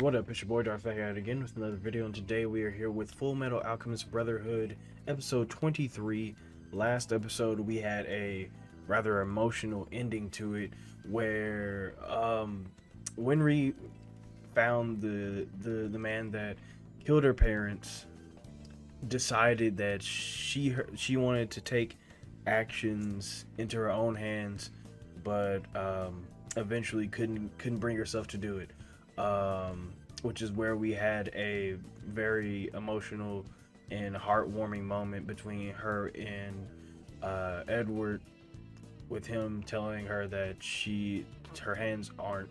What up, it's your boy Dvrth again with another video, and today we are here with Fullmetal Alchemist Brotherhood, episode 23. Last episode we had a rather emotional ending to it, where Winry found the man that killed her parents, decided that she wanted to take actions into her own hands, but eventually couldn't bring herself to do it. Which is where we had a very emotional and heartwarming moment between her and Edward, with him telling her that her hands aren't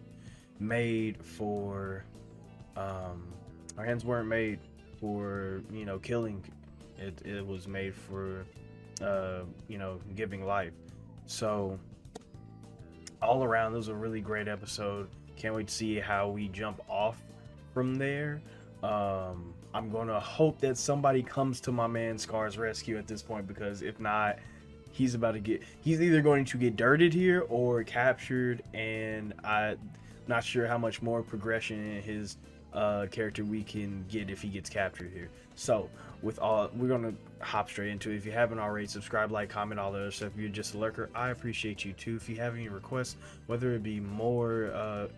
made for her hands weren't made for, you know, killing. It was made for you know, giving life. So all around, it was a really great episode. Can't wait to see how we jump off from there. I'm gonna hope that somebody comes to my man Scar's rescue at this point, because if not, he's either going to get dirted here or captured, and I'm not sure how much more progression in his character we can get if he gets captured here. So we're gonna hop straight into it. If you haven't already, subscribe, like, comment, all that other stuff. If you're just a lurker, I appreciate you too. If you have any requests, whether it be more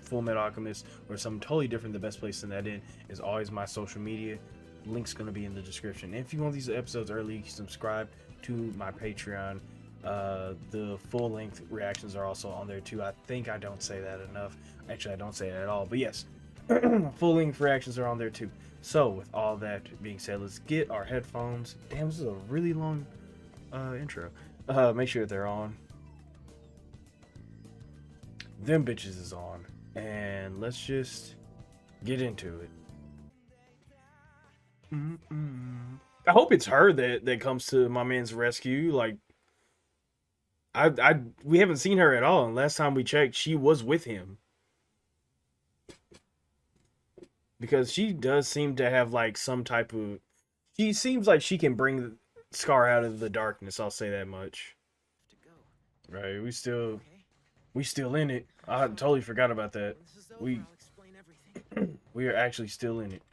Fullmetal Alchemist or something totally different, the best place to send that in is always my social media. Link's gonna be in the description. And if you want these episodes early, you can subscribe to my Patreon. The full-length reactions are also on there too. I think I don't say that enough. Actually, I don't say it at all, but yes, full-length reactions are on there too. So with all that being said, let's get our headphones. Damn, this is a really long intro. Make sure they're on. Them bitches is on. And let's just get into it. I hope it's her that comes to my man's rescue. Like, we haven't seen her at all, and last time we checked, she was with him. Because she does seem to have like some type of... She seems like she can bring Scar out of the darkness, I'll say that much. Right, we still in it. I totally forgot about that. We are actually still in it.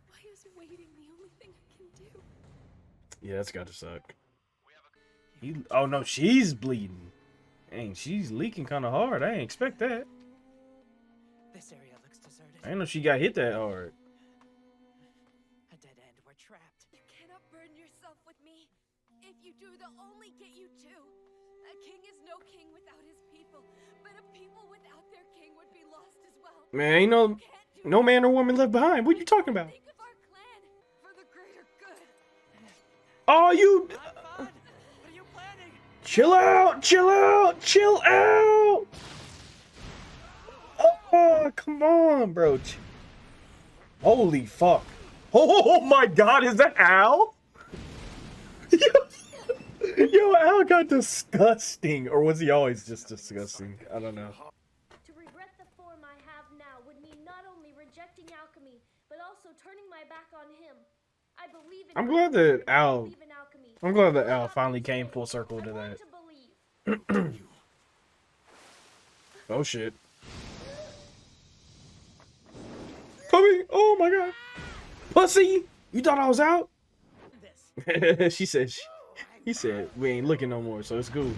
Why is waiting the only thing I can do? Yeah, that's gotta suck. Oh no, she's bleeding. Dang, she's leaking kind of hard. I ain't expect that. This area looks deserted. I didn't know she got hit that hard. A dead end. We're trapped. You cannot burden yourself with me. If you do, they'll only get you too. A king is no king without his people, but a people without their king would be lost as well. Man, ain't no man or woman left behind. What are you talking about? Think of our clan for the greater good. Oh, you... What are you planning? Chill out! Chill out! Chill out! Oh, come on, bro. Holy fuck. Oh my god, is that Al? Yo, Al got disgusting. Or was he always just disgusting? I don't know. To regret the form I have now would mean not only rejecting alchemy, but also turning my back on him. I believe in I'm glad that I Al... believe in alchemy. I'm glad that Al finally came full circle to I want that. to believe. Oh shit. Puppy! Oh my god. Pussy! You thought I was out? This. He said, we ain't looking no more, so it's cool.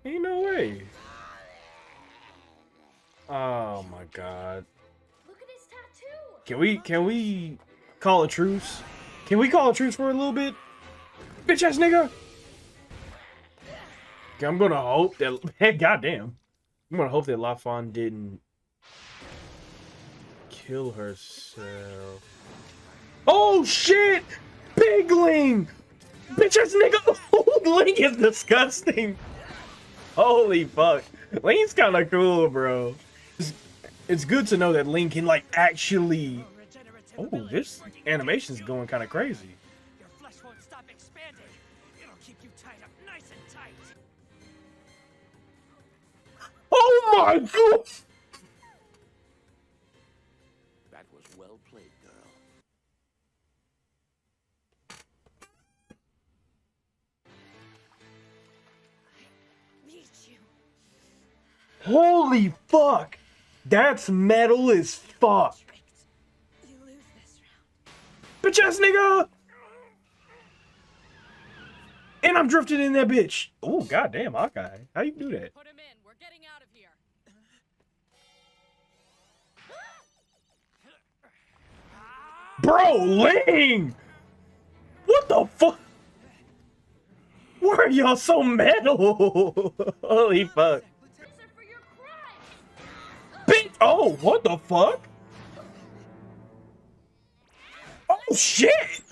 Ain't no way. Oh my god. Look at his tattoo. Can we call a truce? Can we call a truce for a little bit? Bitch ass nigga! Okay, I'm gonna hope that... Hey, goddamn. I'm gonna hope that Lafon didn't kill herself. Oh shit! Big Ling! Bitch ass nigga! Ling is disgusting! Holy fuck. Ling's kinda cool, bro. It's good to know that Ling can, like, actually... Oh, this animation's going kinda crazy. Your flesh won't stop expanding. It'll keep you tied up nice and tight. Oh my god! That was well played, girl. Need you. Holy fuck! That's metal as fuck. You lose this round. Bitch ass nigga! And I'm drifting in that bitch. Oh, goddamn, Hawkeye. How you do that? Put him in. We're getting out of here. Bro, Ling! What the fuck? Why are y'all so metal? Holy fuck. Answer for your crime! Bitch! Oh, what the fuck? Oh, shit!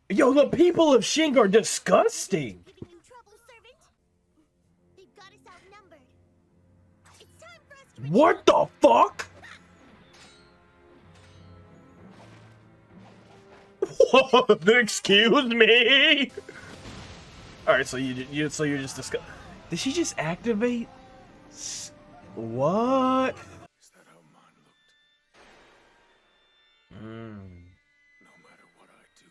Yo, the people of Shing are disgusting. Giving you trouble, servant? They've got us outnumbered. It's time for us to What the fuck? Excuse me. All right, so you're just disgust. Did she just activate? What? Is that how mine looked? Mm. No matter what I do,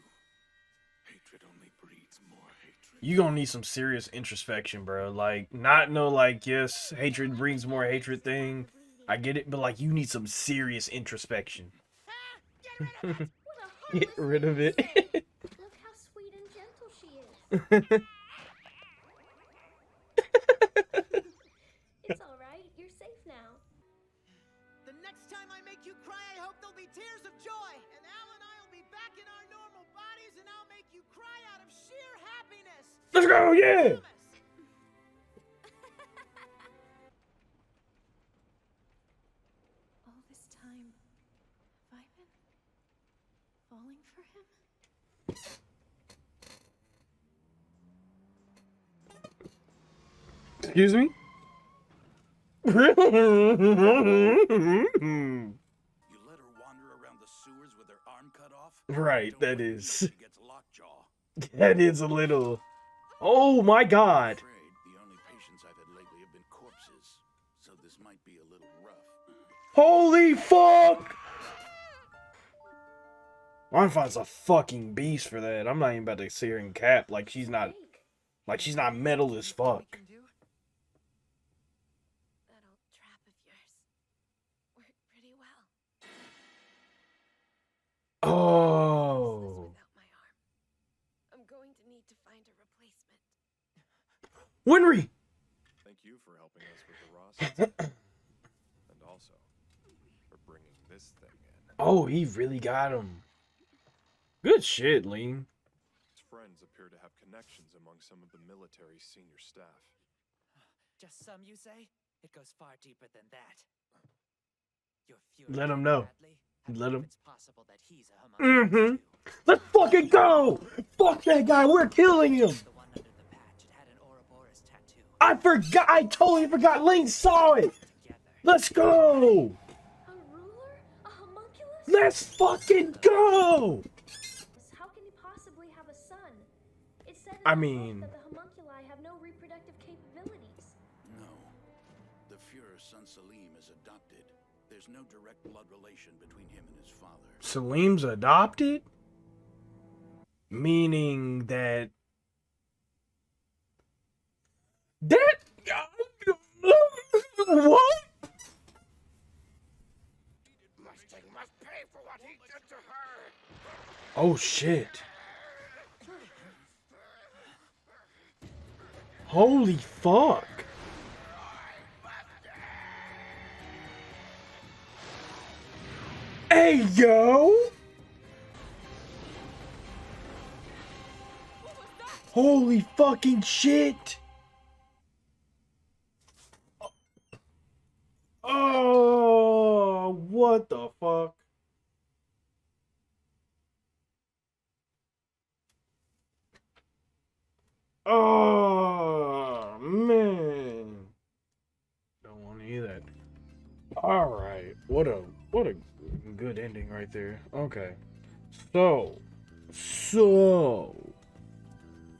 hatred only breeds more hatred. You gonna need some serious introspection, bro. Like, not no like, yes, hatred brings more hatred thing. I get it, but like, you need some serious introspection. Get rid of it. Look how sweet and gentle she is. It's alright, you're safe now. The next time I make you cry, I hope there'll be tears of joy. And Al and I will be back in our normal bodies, and I'll make you cry out of sheer happiness. Let's go, yeah. All this time, have I been falling for him? Excuse me? You let her wander around the sewers with her arm cut off? Right, Don't that let me is. know she gets lockjaw. That is a little. Oh my god. I'm afraid the only patients I've had lately have been corpses, so this might be a little rough. Holy fuck! Ronfon's a fucking beast for that. I'm not even about to sit here and cap like she's not metal as fuck. That old trap of yours worked pretty well. Oh. Without my arm. I'm going to need to find a replacement. Winry! Thank you for helping us with the Ross. And also for bringing this thing in. Oh, he really got him. Good shit, Lean. His friends appear to have connections among some of the military's senior staff. Just some, you say? It goes far deeper than that. Your Let him know. Let him. It's possible that he's a homunculus Mm-hmm. too. Let's fucking go! Fuck that guy, we're killing him! The one under the patch, it had an Ouroboros tattoo. I forgot, I totally forgot Link saw it! Together. Let's go! A ruler? A homunculus? Let's fucking go! How can he possibly have a son? It said in I the book mean- that the homunculi have no reproductive capabilities. No. The Fuhrer's son Salim is adopted. There's no direct blood relation between him and his father. Salim's adopted? Meaning that... That... What? Mustang must pay for what he did to her! Oh shit. Holy fuck. Hey yo! Holy fucking shit! Oh, what the fuck? Oh man, don't want to hear that. All right, what a good ending right there. Okay, so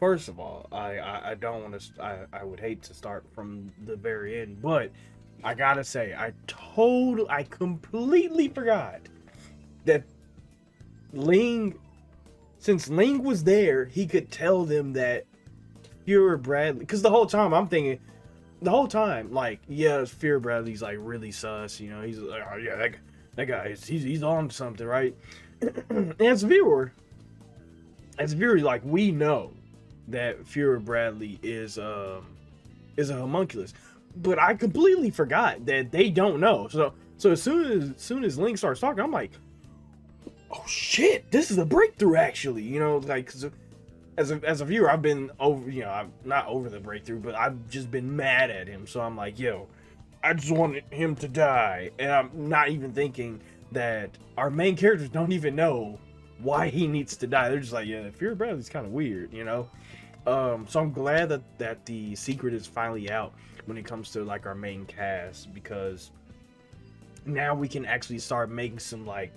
first of all, I don't want to. I would hate to start from the very end, but I gotta say I completely forgot that Ling, since Ling was there, he could tell them that Fuhrer Bradley, because the whole time I'm thinking, the whole time, like, yeah, Fear Bradley's like really sus, you know, he's like, oh yeah, that guy, he's on something, right? And as a viewer, like, we know that Fear Bradley is a homunculus, but I completely forgot that they don't know. So as soon as Link starts talking, I'm like, oh shit, this is a breakthrough, actually, you know, like, 'cause as a viewer, I've been over, you know, I'm not over the breakthrough, but I've just been mad at him. So I'm like, yo, I just wanted him to die. And I'm not even thinking that our main characters don't even know why he needs to die. They're just like, yeah, Fear Bradley's kind of weird, you know? So I'm glad that the secret is finally out when it comes to like our main cast, because now we can actually start making some like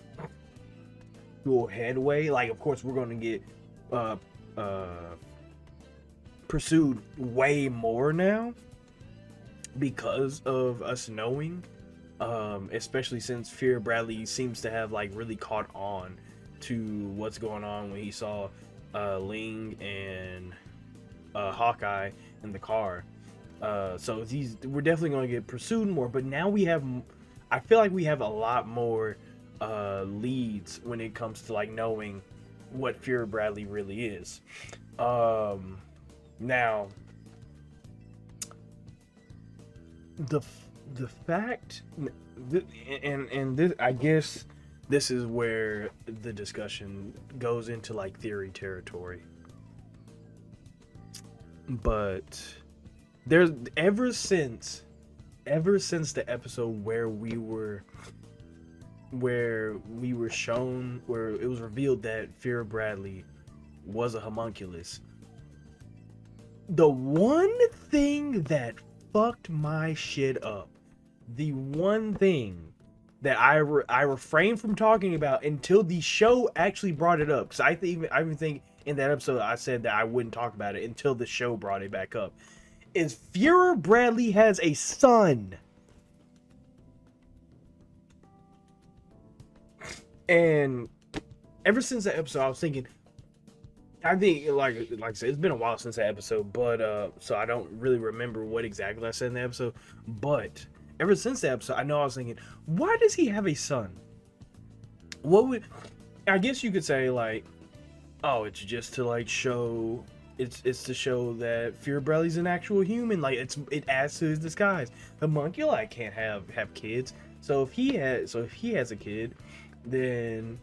cool headway. Like, of course, we're going to get pursued way more now because of us knowing, especially since Fear Bradley seems to have like really caught on to what's going on when he saw Ling and Hawkeye in the car. So we're definitely going to get pursued more, but now I feel like we have a lot more leads when it comes to like knowing what Fear Bradley really is. Now the fact, and this, I guess this is where the discussion goes into like theory territory, but there's ever since the episode where we were shown, where it was revealed that Fear Bradley was a homunculus, the one thing that fucked my shit up, the one thing that I refrained from talking about until the show actually brought it up, because I even think in that episode I said that I wouldn't talk about it until the show brought it back up, is Fear Bradley has a son. And ever since that episode, I was thinking, I think, like I said, it's been a while since that episode, but so I don't really remember what exactly I said in the episode. But ever since that episode, I know I was thinking, why does he have a son? I guess you could say, like, oh, it's just to like show, it's to show that Fear Bradley's an actual human. Like, it adds to his disguise. The homunculi can't have kids, so if he has a kid, then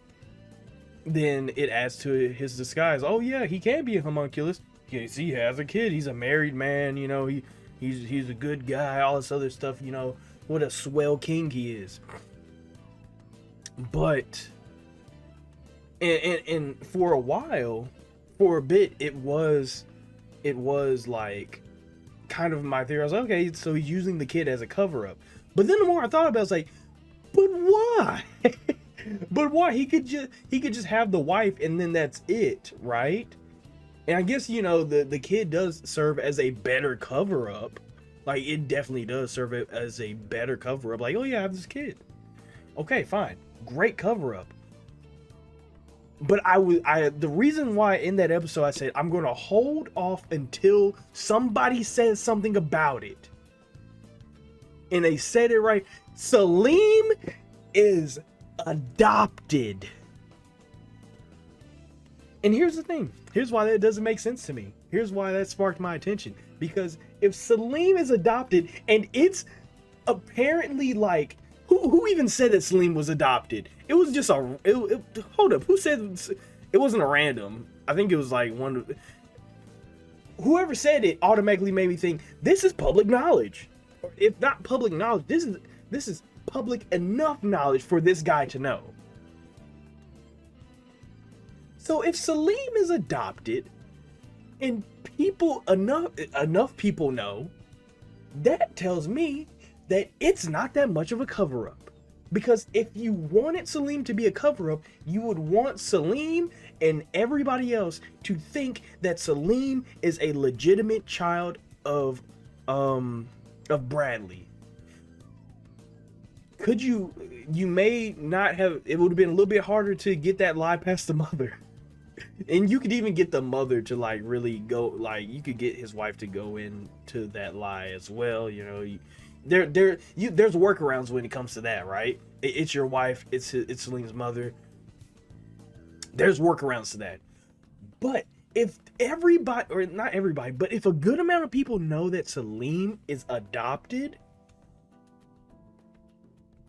it adds to his disguise. Oh yeah, he can be a homunculus. He has a kid. He's a married man. You know, he's a good guy. All this other stuff. You know, what a swell king he is. But and for a while, for a bit, it was like kind of my theory. I was like, okay, so he's using the kid as a cover up. But then the more I thought about it, I was like, but why? But why? He could just have the wife and then that's it, right? And I guess, you know, the kid does serve as a better cover up. Like, it definitely does serve as a better cover up. Like, oh yeah, I have this kid. Okay, fine. Great cover up. But the reason why in that episode I said I'm going to hold off until somebody says something about it. And they said it right. Salim is adopted. And here's the thing. Here's why that doesn't make sense to me. Here's why that sparked my attention. Because if Salim is adopted and it's apparently like, who even said that Salim was adopted? It was just hold up. Who said it wasn't a random? I think it was like whoever said it automatically made me think this is public knowledge. Or if not public knowledge, this is public enough knowledge for this guy to know. So if Salim is adopted and enough people know, that tells me that it's not that much of a cover-up. Because if you wanted Salim to be a cover-up, you would want Salim and everybody else to think that Salim is a legitimate child of Bradley. Could you may not have, it would have been a little bit harder to get that lie past the mother. And you could even get the mother to like really go, like you could get his wife to go into that lie as well. You know, there's workarounds when it comes to that, right? It's your wife, it's Salim's mother. There's workarounds to that. But if everybody, or not everybody, but if a good amount of people know that Salim is adopted,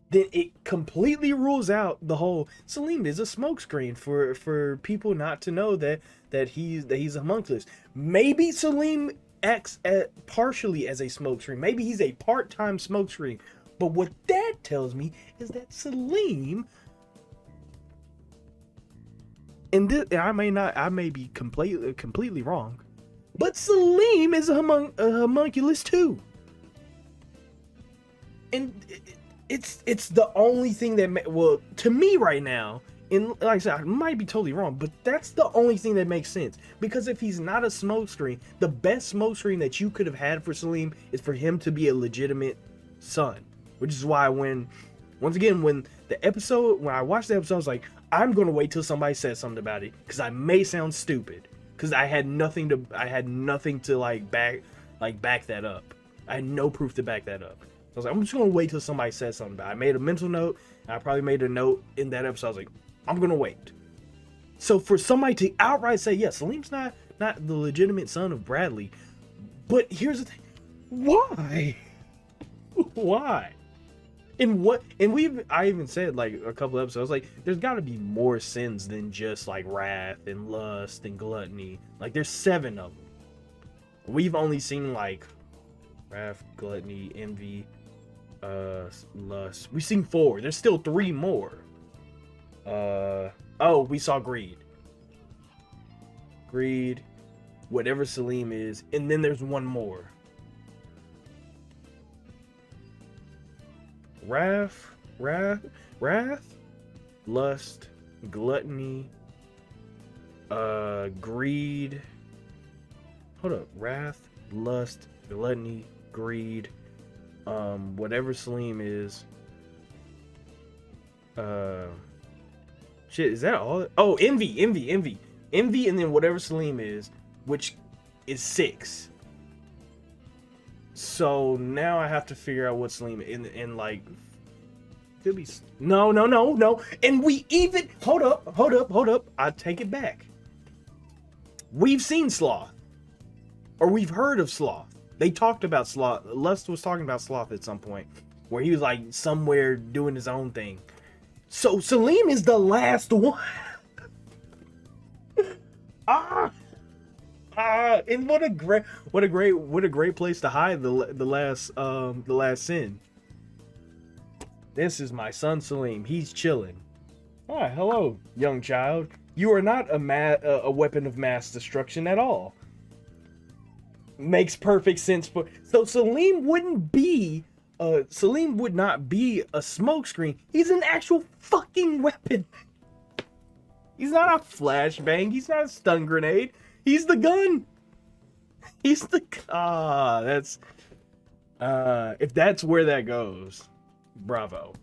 then it completely rules out the whole Salim is a smokescreen for people not to know that he's a homunculus. Maybe Salim acts partially as a smokescreen. Maybe he's a part-time smokescreen. But what that tells me is that Salim, and this, I may be completely wrong, but Salim is a homunculus too. And it's the only thing that well, to me right now, and like I said, I might be totally wrong, but that's the only thing that makes sense. Because if he's not a smokescreen, the best smokescreen that you could have had for Salim is for him to be a legitimate son. Which is why when I watched the episode, I was like, I'm gonna wait till somebody says something about it, because I may sound stupid, because I had nothing to like back that up. I had no proof to back that up. I was like, I'm just gonna wait till somebody says something about it. I made a mental note, and I probably made a note in that episode. I was like, I'm gonna wait. So for somebody to outright say, yeah, Salim's not the legitimate son of Bradley, but here's the thing, why? Why? I even said like a couple episodes, like there's got to be more sins than just like wrath and lust and gluttony. Like there's 7 of them. We've only seen like wrath, gluttony, envy, lust. We've seen 4. There's still 3 more. We saw greed, whatever Salim is, and then there's one more. Wrath, lust, gluttony, greed. Hold up, wrath, lust, gluttony, greed, whatever Salim is. Shit, is that all? Oh, envy, and then whatever Salim is, which is 6. So now I have to figure out what Salim in like could be. No. And we even hold up. I take it back. We've seen Sloth, or we've heard of Sloth. They talked about Sloth. Lust was talking about Sloth at some point, where he was like somewhere doing his own thing. So Salim is the last one. And what a great place to hide the last sin. This is my son Salim. He's chilling. Hi, hello, young child. You are not a weapon of mass destruction at all. Makes perfect sense so Salim would not be a smokescreen. He's an actual fucking weapon. He's not a flashbang. He's not a stun grenade. He's the gun. He's the that's if that's where that goes, bravo.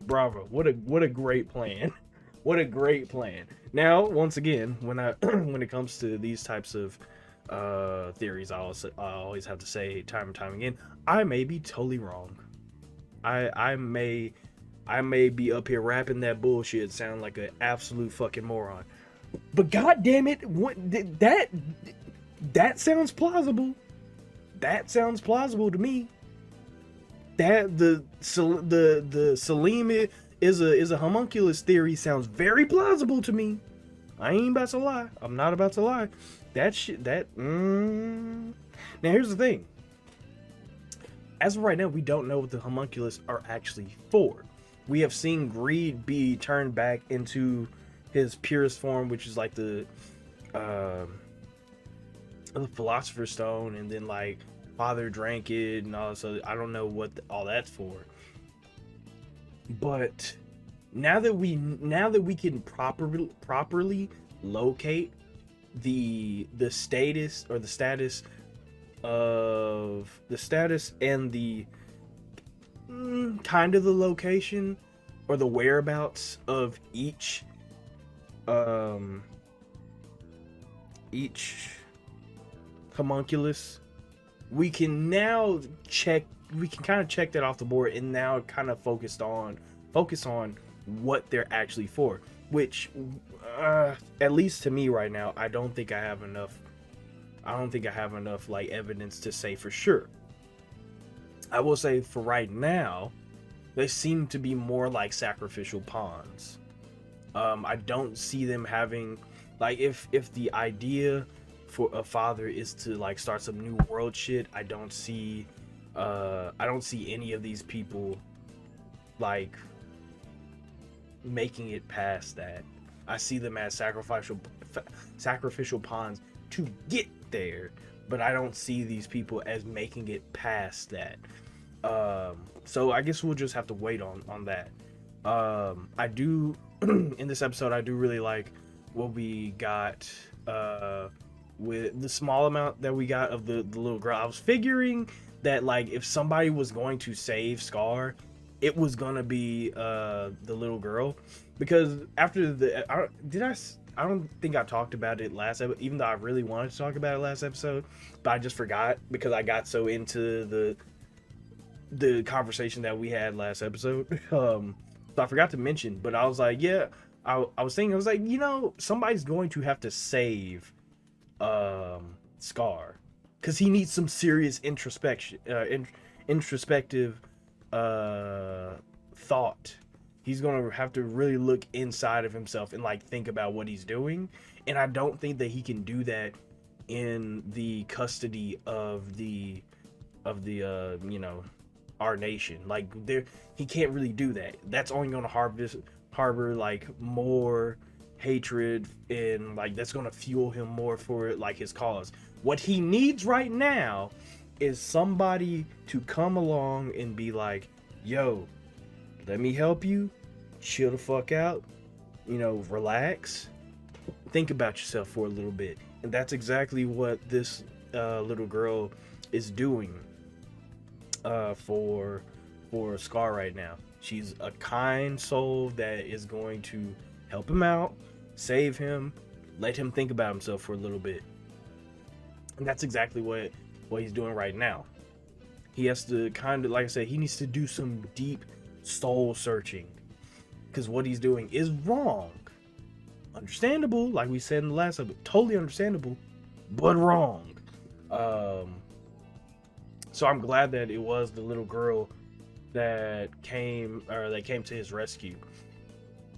What a great plan. What a great plan. Now, once again, when it comes to these types of theories, I always have to say time and time again, I may be totally wrong. I may be up here rapping that bullshit, sound like an absolute fucking moron. But god damn it, that sounds plausible. That sounds plausible to me. That the Salim is a homunculus theory sounds very plausible to me. I ain't about to lie. I'm not about to lie. That shit. Now here's the thing. As of right now, we don't know what the homunculus are actually for. We have seen Greed be turned back into his purest form, which is like the Philosopher's Stone, and then like Father drank it and all this other, I don't know what all that's for. But now that we can properly locate the status and the kind of the location or the whereabouts of each each homunculus, we can now kind of check that off the board and now kind of focus on what they're actually for, which at least to me right now, I don't think I have enough like evidence to say for sure. I will say for right now, they seem to be more like sacrificial pawns. I don't see them having, like, if the idea for a father is to like start some new world shit, I don't see any of these people like making it past that. I see them as sacrificial pawns to get there, but I don't see these people as making it past that. So I guess we'll just have to wait on that. I do in this episode, I do really like what we got with the small amount that we got of the little girl. I was figuring that like if somebody was going to save Scar, it was gonna be the little girl, because after the I don't think I talked about it last episode, even though I really wanted to talk about it last episode, but I just forgot because I got so into the conversation that we had last episode. So I forgot to mention, but I was like, yeah, I was like, you know, somebody's going to have to save Scar, because he needs some serious introspective thought. He's gonna have to really look inside of himself and like think about what he's doing, and I don't think that he can do that in the custody of the you know, our nation. Like he can't really do that. That's only gonna harbor like more hatred, and like that's gonna fuel him more for like his cause. What he needs right now is somebody to come along and be like, yo, let me help you, chill the fuck out, you know, relax, think about yourself for a little bit. And that's exactly what this little girl is doing for Scar right now. She's a kind soul that is going to help him out, save him, let him think about himself for a little bit. And that's exactly what he's doing right now. He has to kind of, like I said, he needs to do some deep soul searching, because what he's doing is wrong. Understandable, like we said in the last episode, totally understandable, but wrong. So I'm glad that it was the little girl that came to his rescue.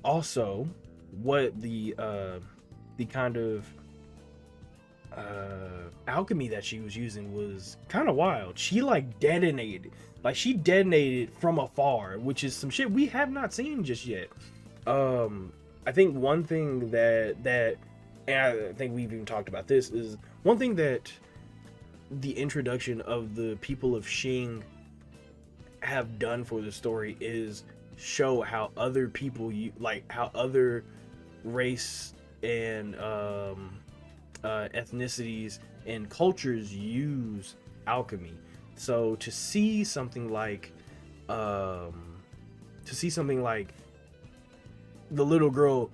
Also, what the kind of alchemy that she was using was kind of wild. She detonated from afar, which is some shit we have not seen just yet. I think one thing that and I think we've even talked about this, is one thing that the introduction of the people of Xing have done for the story is show how other people, how other race and ethnicities and cultures use alchemy. So to see something like the little girl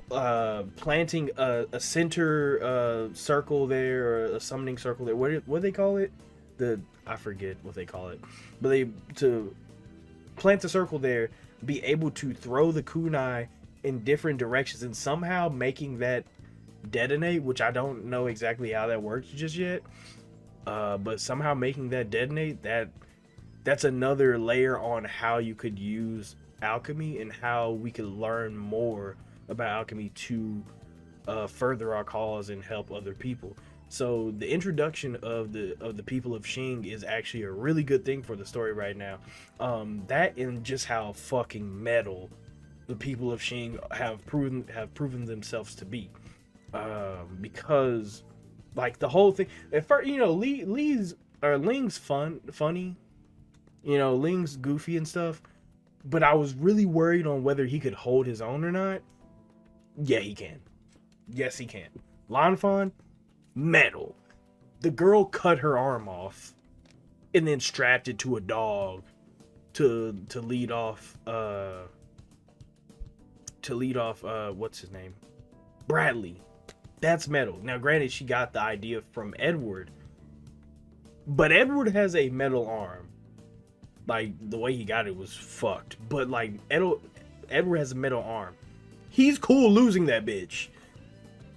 planting a center circle there, or a summoning circle there, what do they call it? I forget what they call it, but to plant the circle there, be able to throw the kunai in different directions and somehow making that detonate, which I don't know exactly how that works just yet, but somehow making that detonate, that's another layer on how you could use alchemy and how we could learn more about alchemy to further our cause and help other people. So the introduction of the people of Xing is actually a really good thing for the story right now. That, and just how fucking metal the people of Xing have proven themselves to be. Because like the whole thing at first, you know, Ling's funny, you know, Ling's goofy and stuff, but I was really worried on whether he could hold his own or not. Yeah, he can. Yes, he can. Lanfan, metal. The girl cut her arm off and then strapped it to a dog to lead off what's his name? Bradley. That's metal. Now, granted, she got the idea from Edward, but Edward has a metal arm. Like, the way he got it was fucked. But, like, Edward has a metal arm. He's cool losing that bitch.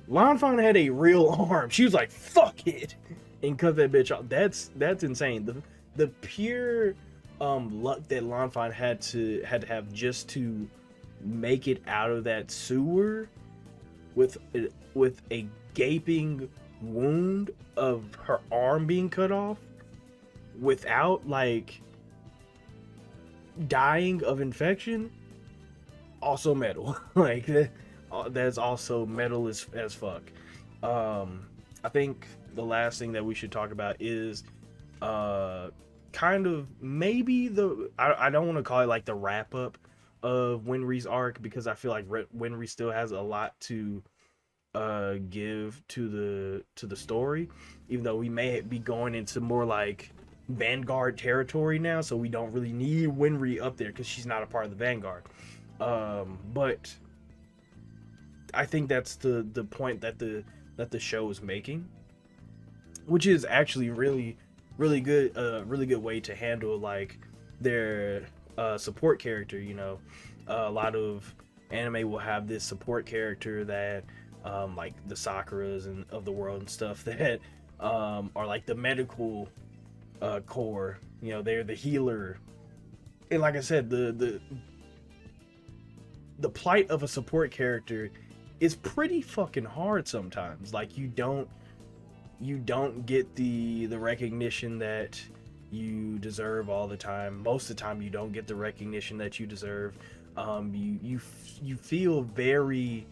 Lanfein had a real arm. She was like, fuck it, and cut that bitch off. That's insane. The pure luck that Lanfein had to have just to make it out of that sewer with a gaping wound of her arm being cut off without like dying of infection, also metal. Like that's also metal as fuck. I think the last thing that we should talk about is kind of maybe I don't want to call it like the wrap up of Winry's arc, because I feel like Winry still has a lot to give to the story, even though we may be going into more like Vanguard territory now, so we don't really need Winry up there because she's not a part of the Vanguard. But I think that's the point that the show is making, which is actually really good, really good way to handle like their support character. You know, a lot of anime will have this support character that like the Sakuras and of the world and stuff that are like the medical core. You know, they're the healer, and like I said, the plight of a support character is pretty fucking hard sometimes. Like you don't get the recognition that you deserve all the time. Most of the time you don't get the recognition that you deserve. You feel very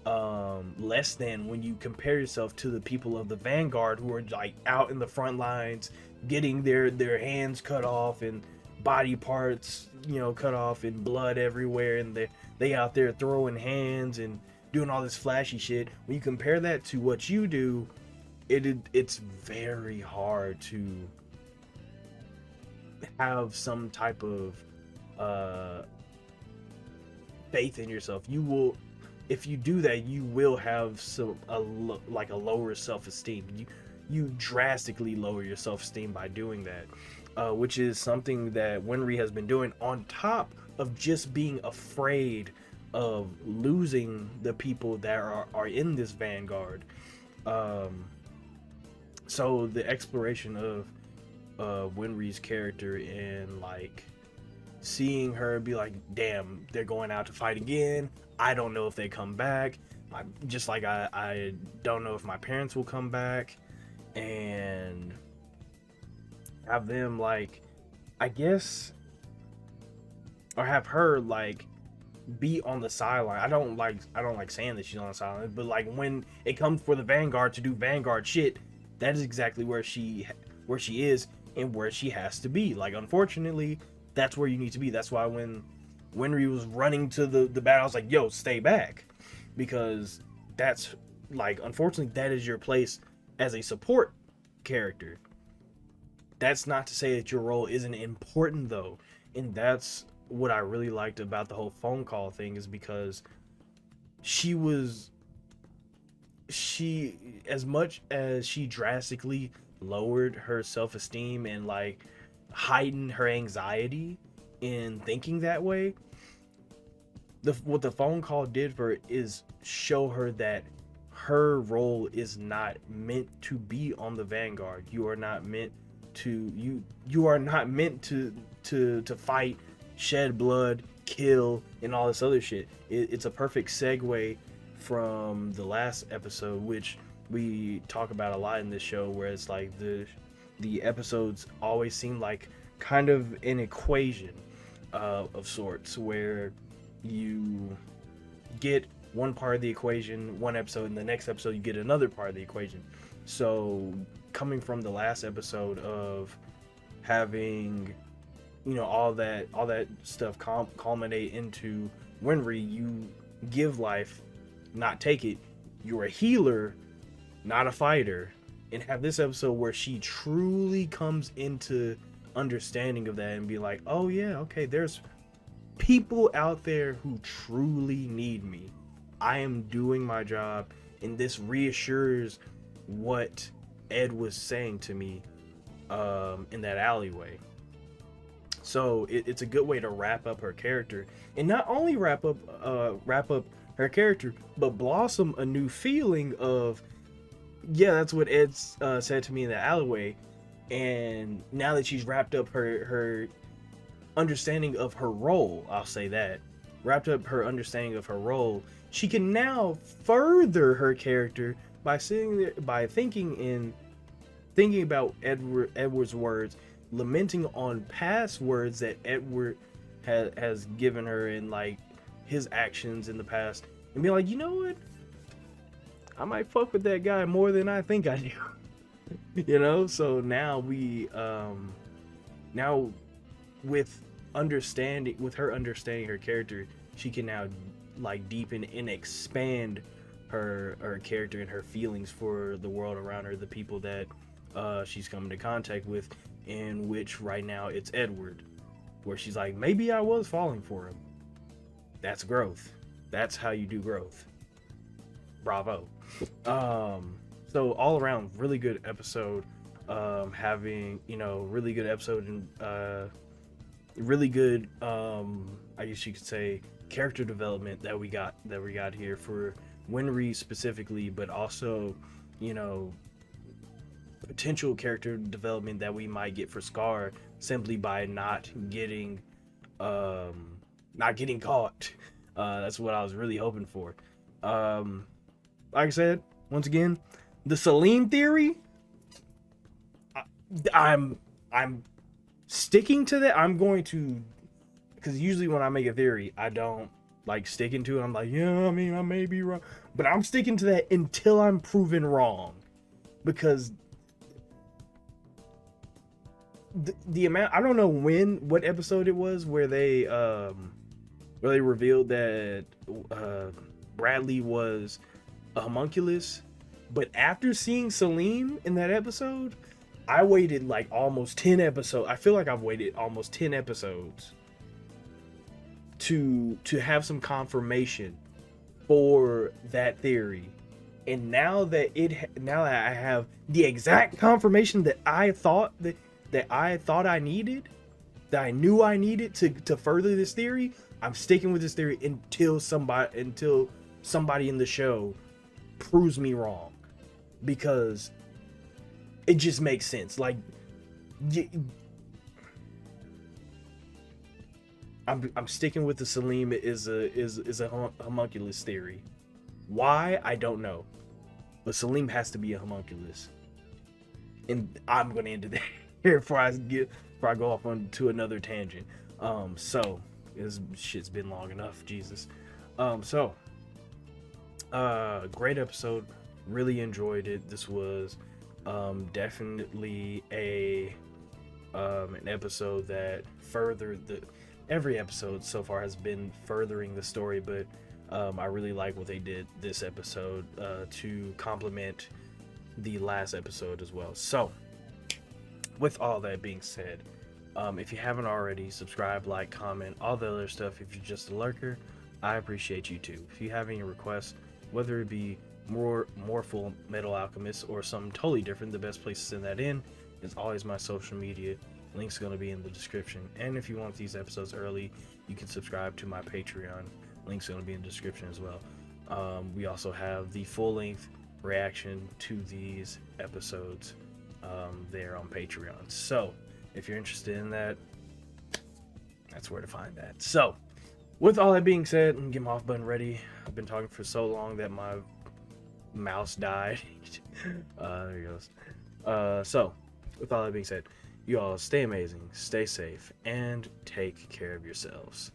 less than when you compare yourself to the people of the Vanguard who are like out in the front lines getting their hands cut off and body parts, you know, cut off and blood everywhere, and they out there throwing hands and doing all this flashy shit. When you compare that to what you do, it's very hard to have some type of faith in yourself. You will, if you do that, you will have a lower self-esteem. You drastically lower your self-esteem by doing that, which is something that Winry has been doing on top of just being afraid of losing the people that are in this Vanguard. So the exploration of Winry's character and like seeing her be like, damn, they're going out to fight again. I don't know if they come back. Just like I don't know if my parents will come back, and have them like, I guess, or have her like be on the sideline. I don't like saying that she's on the sideline, but like when it comes for the Vanguard to do Vanguard shit, that is exactly where she is and where she has to be. Like, unfortunately, that's where you need to be. That's why when Winry was running to the battle, I was like, yo, stay back, because that's like, unfortunately, that is your place as a support character. That's not to say that your role isn't important though, and that's what I really liked about the whole phone call thing, is because she as much as she drastically lowered her self-esteem and like heightened her anxiety in thinking that way, what the phone call did for her is show her that her role is not meant to be on the Vanguard. You are not meant to you are not meant to fight, shed blood, kill, and all this other shit. It's a perfect segue from the last episode, which we talk about a lot in this show, where it's like the episodes always seem like kind of an equation of sorts, where you get one part of the equation one episode, and the next episode you get another part of the equation. So coming from the last episode of having, you know, all that stuff culminate into Winry, you give life, not take it. You're a healer, not a fighter. And have this episode where she truly comes into understanding of that and be like, oh yeah, okay, there's people out there who truly need me. I am doing my job and this reassures what Ed was saying to me in that alleyway. So it's a good way to wrap up her character, and not only wrap up her character, but blossom a new feeling of, yeah, that's what Ed said to me in the alleyway. And now that she's wrapped up her understanding of her role, I'll say that, wrapped up her understanding of her role, she can now further her character by sitting there, by thinking about Edward's words, lamenting on past words that Edward has given her, in like his actions in the past, and be like, you know what, I might fuck with that guy more than I think I do. You know, so now now with her understanding her character, she can now like deepen and expand her character and her feelings for the world around her, the people that she's come into contact with, in which right now it's Edward, where she's like, maybe I was falling for him. That's growth. That's how you do growth. Bravo. So all around, really good episode. Having, you know, really good episode, and really good, I guess you could say, character development that we got here for Winry specifically, but also, you know, potential character development that we might get for Scar simply by not getting caught. That's what I was really hoping for. Like I said, once again, the Salim theory, I'm sticking to that. I'm going to, because usually when I make a theory, I don't like sticking to it. I'm like, yeah, I mean, I may be wrong, but I'm sticking to that until I'm proven wrong, because the amount, I don't know what episode it was where they revealed that Bradley was a homunculus, but after seeing Salim in that episode, I waited like almost 10 episodes. I feel like I've waited almost 10 episodes to have some confirmation for that theory. And now that I have the exact confirmation that I thought I needed, that I knew I needed to further this theory, I'm sticking with this theory until somebody in the show proves me wrong, because it just makes sense. Like, I'm sticking with the Salim is a homunculus theory. Why, I don't know, but Salim has to be a homunculus, and I'm gonna end it there before I go off onto another tangent. So this shit's been long enough, Jesus. Great episode, really enjoyed it. This was definitely an episode that furthered every episode so far has been furthering the story, but I really like what they did this episode to complement the last episode as well. So with all that being said, if you haven't already, subscribe, like, comment, all the other stuff. If you're just a lurker, I appreciate you too. If you have any requests, whether it be more Fullmetal Alchemist or something totally different, the best place to send that in is always my social media. Link's going to be in the description. And if you want these episodes early, you can subscribe to my Patreon. Link's going to be in the description as well. We also have the full-length reaction to these episodes there on Patreon. So if you're interested in that, that's where to find that. So with all that being said, and get my off button ready. I've been talking for so long that my mouse died. There he goes. So with all that being said, you all stay amazing, stay safe, and take care of yourselves.